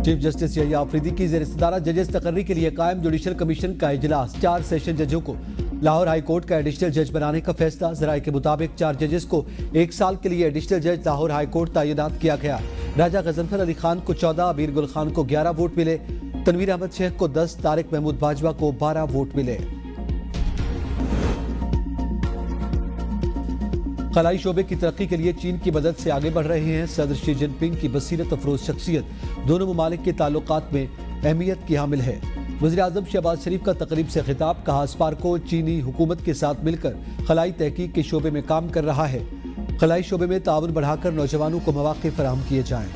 Chief justice یحییٰ آفریدی کی زیر صدارت ججز تقرری کے لیے قائم جوڈیشل کمیشن کا اجلاس 4 سیشن ججوں کو لاہور ہائی کورٹ کا ایڈیشنل جج بنانے کا فیصلہ ذرائع کے مطابق 4 ججز کو 1 سال کے لیے ایڈیشنل جج لاہور ہائی کورٹ تعینات کیا گیا راجہ غضنفر علی خان کو 14 عبیر گل خان کو 11 ووٹ ملے تنویر احمد شیخ کو 10 طارق محمود باجوہ کو 12 ووٹ ملے خلائی شعبے کی ترقی کے لیے چین کی مدد سے آگے بڑھ رہے ہیں صدر شی جن پنگ کی بصیرت افروز شخصیت دونوں ممالک کے تعلقات میں اہمیت کی حامل ہے وزیراعظم شہباز شریف کا تقریب سے خطاب کہا اسپارکو چینی حکومت کے ساتھ مل کر خلائی تحقیق کے شعبے میں کام کر رہا ہے خلائی شعبے میں تعاون بڑھا کر نوجوانوں کو مواقع فراہم کیے جائیں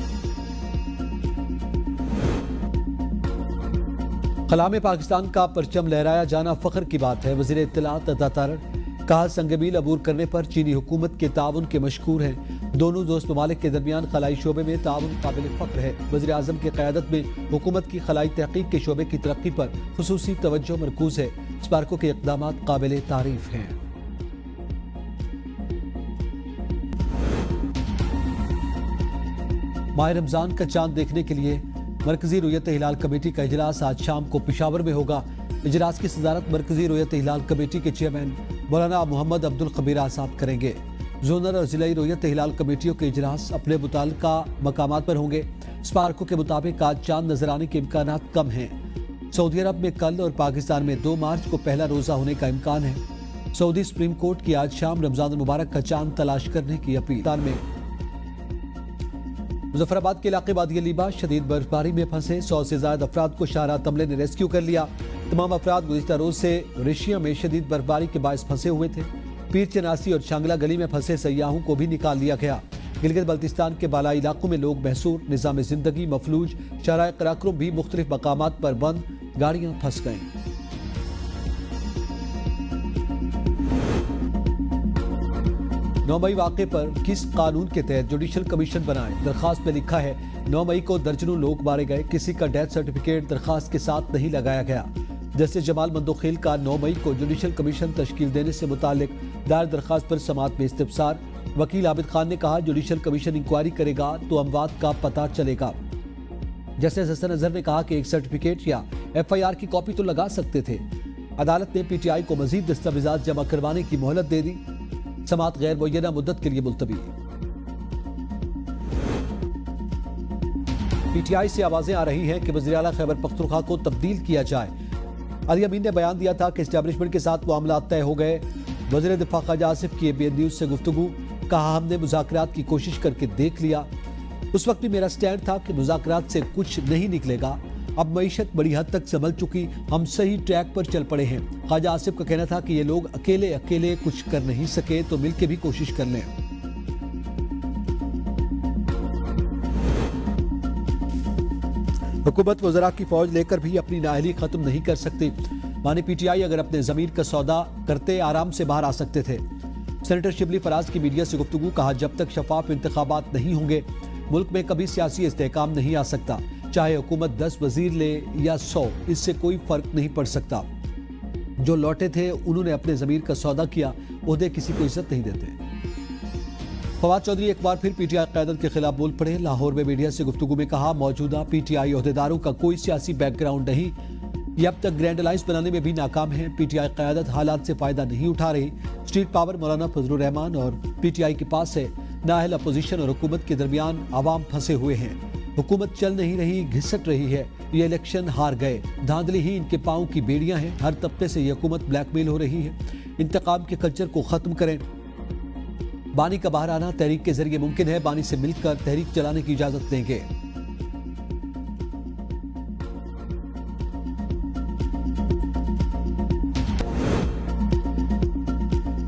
خلا میں پاکستان کا پرچم لہرایا جانا فخر کی بات ہے وزیر اطلاعات عطا تارڑ کہا سنگ میل عبور کرنے پر چینی حکومت کے تعاون کے مشکور ہیں دونوں دوست ممالک کے درمیان خلائی شعبے میں تعاون قابل فخر ہے وزیر اعظم کی قیادت میں حکومت کی خلائی تحقیق کے شعبے کی ترقی پر خصوصی توجہ مرکوز ہے اسپارکو کے اقدامات قابل تعریف ہیں ماہ رمضان کا چاند دیکھنے کے لیے مرکزی رؤیت ہلال کمیٹی کا اجلاس آج شام کو پشاور میں ہوگا اجلاس کی صدارت مرکزی رؤیت ہلال کمیٹی کے چیئرمین مولانا محمد عبد الخبیر آزاد کریں گے زونل اور ضلعی رؤیت ہلال کمیٹیوں کے اجلاس اپنے متعلقہ مقامات پر ہوں گے اسپارکو کے مطابق آج چاند نظر آنے کے امکانات کم ہیں سعودی عرب میں کل اور پاکستان میں 2 مارچ کو پہلا روزہ ہونے کا امکان ہے سعودی سپریم کورٹ کی آج شام رمضان المبارک کا چاند تلاش کرنے کی اپیل میں مظفر آباد کے علاقے وادی لیبا شدید برفباری میں پھنسے 100 سے زائد افراد کو شاہراہ عملے نے ریسکیو کر لیا تمام افراد گزشتہ روز سے ریشیا میں شدید برفباری کے باعث پھنسے ہوئے تھے پیر چناسی اور شانگلہ گلی میں پھنسے سیاحوں کو بھی نکال لیا گیا گلگت بلتستان کے بالائی علاقوں میں لوگ محصور نظام زندگی مفلوج شاہراہ قراقرم بھی مختلف مقامات پر بند گاڑیاں پھنس گئیں 9 مئی واقعے پر کس قانون کے تحت جوڈیشل کمیشن بنائے درخواست میں لکھا ہے 9 مئی کو درجنوں لوگ مارے گئے کسی کا ڈیتھ سرٹیفکیٹ درخواست کے ساتھ نہیں لگایا گیا جسٹس جمال مندوخیل کا 9 مئی کو جوڈیشل کمیشن تشکیل دینے سے متعلق دائر درخواست پر سماعت میں استفسار وکیل عابد خان نے کہا جوڈیشل کمیشن انکوائری کرے گا تو اموات کا پتہ چلے گا جسٹس حسن اظہر نے کہا کہ ایک سرٹیفکیٹ یا FIR کی کاپی تو لگا سکتے تھے عدالت نے PTI کو مزید دستاویزات جمع کروانے کی مہلت دے دی سماعت غیر معینہ مدت کے لیے ملتوی PTI سے آوازیں آ رہی ہیں کہ وزیر اعلیٰ خیبر پختونخوا کو تبدیل کیا جائے علی امین نے بیان دیا تھا کہ اسٹیبلشمنٹ کے ساتھ معاملات طے ہو گئے وزیر دفاع خواجہ آصف کی ABN نیوز سے گفتگو کہا ہم نے مذاکرات کی کوشش کر کے دیکھ لیا اس وقت بھی میرا سٹینڈ تھا کہ مذاکرات سے کچھ نہیں نکلے گا اب معیشت بڑی حد تک سنبھل چکی ہم صحیح ٹریک پر چل پڑے ہیں خواجہ آصف کا کہنا تھا کہ یہ لوگ اکیلے کچھ کر نہیں سکے تو مل کے بھی کوشش کر لیں حکومت وزراء کی فوج لے کر بھی اپنی نااہلی ختم نہیں کر سکتی مانی PTI اگر اپنے ضمیر کا سودا کرتے آرام سے باہر آ سکتے تھے سینیٹر شبلی فراز کی میڈیا سے گفتگو کہا جب تک شفاف انتخابات نہیں ہوں گے ملک میں کبھی سیاسی استحکام نہیں آ سکتا چاہے حکومت 10 وزیر لے یا 100 اس سے کوئی فرق نہیں پڑ سکتا جو لوٹے تھے انہوں نے اپنے ضمیر کا سودا کیا عہدے کسی کو عزت نہیں دیتے فواد چودھری ایک بار پھر PTI قیادت کے خلاف بول پڑے لاہور میں میڈیا سے گفتگو میں کہا موجودہ PTI عہدیداروں کا کوئی سیاسی بیک گراؤنڈ نہیں یہ اب تک گرینڈ الائنس بنانے میں بھی ناکام ہے PTI قیادت حالات سے فائدہ نہیں اٹھا رہی اسٹریٹ پاور مولانا فضل الرحمان اور PTI کے پاس ہے نااہل اپوزیشن اور حکومت کے درمیان عوام پھنسے ہوئے ہیں حکومت چل نہیں رہی گھسٹ رہی ہے یہ الیکشن ہار گئے دھاندلی ہی ان کے پاؤں کی بیڑیاں ہیں ہر طبقے سے یہ حکومت بلیک میل ہو رہی ہے انتقام کے کلچر کو ختم کریں بانی کا باہر آنا تحریک کے ذریعے ممکن ہے بانی سے مل کر تحریک چلانے کی اجازت دیں گے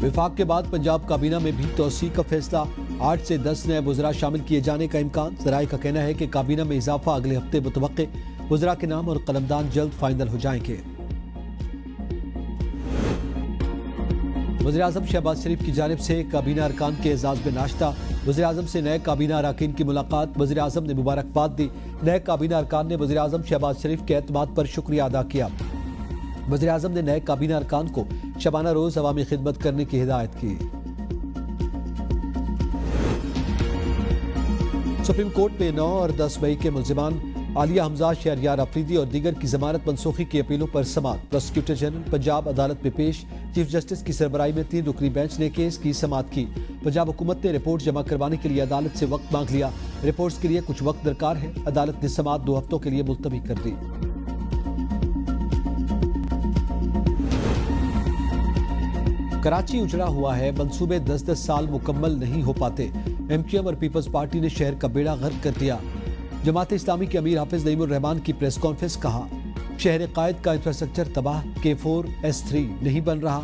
وفاق کے بعد پنجاب کابینہ میں بھی توسیع کا فیصلہ 8 سے 10 نئے وزراء شامل کیے جانے کا امکان ذرائع کا کہنا ہے کہ کابینہ میں اضافہ اگلے ہفتے متوقع وزراء کے نام اور قلمدان جلد فائنل ہو جائیں گے وزیر اعظم شہباز شریف کی جانب سے کابینہ ارکان کے اعزاز میں ناشتہ وزیر اعظم سے نئے کابینہ اراکین کی ملاقات وزیر اعظم نے مبارکباد دی نئے کابینہ ارکان نے وزیر اعظم شہباز شریف کے اعتماد پر شکریہ ادا کیا وزیر اعظم نے نئے کابینہ ارکان کو شبانہ روز عوامی خدمت کرنے کی ہدایت کی سپریم کورٹ میں 9 اور 10 مئی کے ملزمان عالیہ حمزہ، شہریار آفریدی اور دیگر کی ضمانت منسوخی کی اپیلوں پر سماعت۔ پروسیکیوٹر جنرل پنجاب عدالت میں پیش۔ چیف جسٹس کی سربراہی میں 3 رکنی بینچ نے کیس کی سماعت کی۔ پنجاب حکومت نے رپورٹ جمع کروانے کے لیے عدالت سے وقت مانگ لیا۔ رپورٹس کے لیے کچھ وقت درکار ہے۔ عدالت نے سماعت 2 ہفتوں کے لیے ملتوی کر دی۔ کراچی اجڑا ہوا ہے، منصوبے 10 سال مکمل نہیں ہو پاتے۔ ایم کیو ایم اور پیپلز پارٹی نے شہر کا بیڑا غرق کر دیا۔ جماعت اسلامی کے امیر حافظ نعیم الرحمان کی پریس کانفرنس، کہا شہر قائد کا انفراسٹرکچر تباہ، K4 S3 نہیں بن رہا،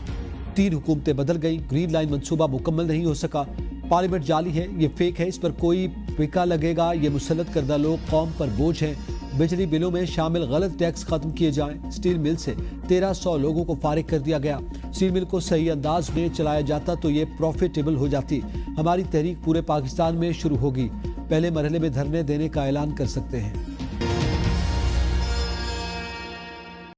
3 حکومتیں بدل گئی، گرین لائن منصوبہ مکمل نہیں ہو سکا، پارلیمنٹ جعلی ہے، یہ فیک ہے، اس پر کوئی پھیکا لگے گا، یہ مسلط کردہ لوگ قوم پر بوجھ ہیں، بجلی بلوں میں شامل غلط ٹیکس ختم کیے جائیں۔ اسٹیل مل سے 1300 لوگوں کو فارغ کر دیا گیا۔ اسٹیل مل کو صحیح انداز میں چلایا جاتا تو یہ پروفیٹیبل ہو جاتی۔ ہماری تحریک پورے پاکستان میں شروع ہوگی، پہلے مرحلے میں دھرنے دینے کا اعلان کر سکتے ہیں۔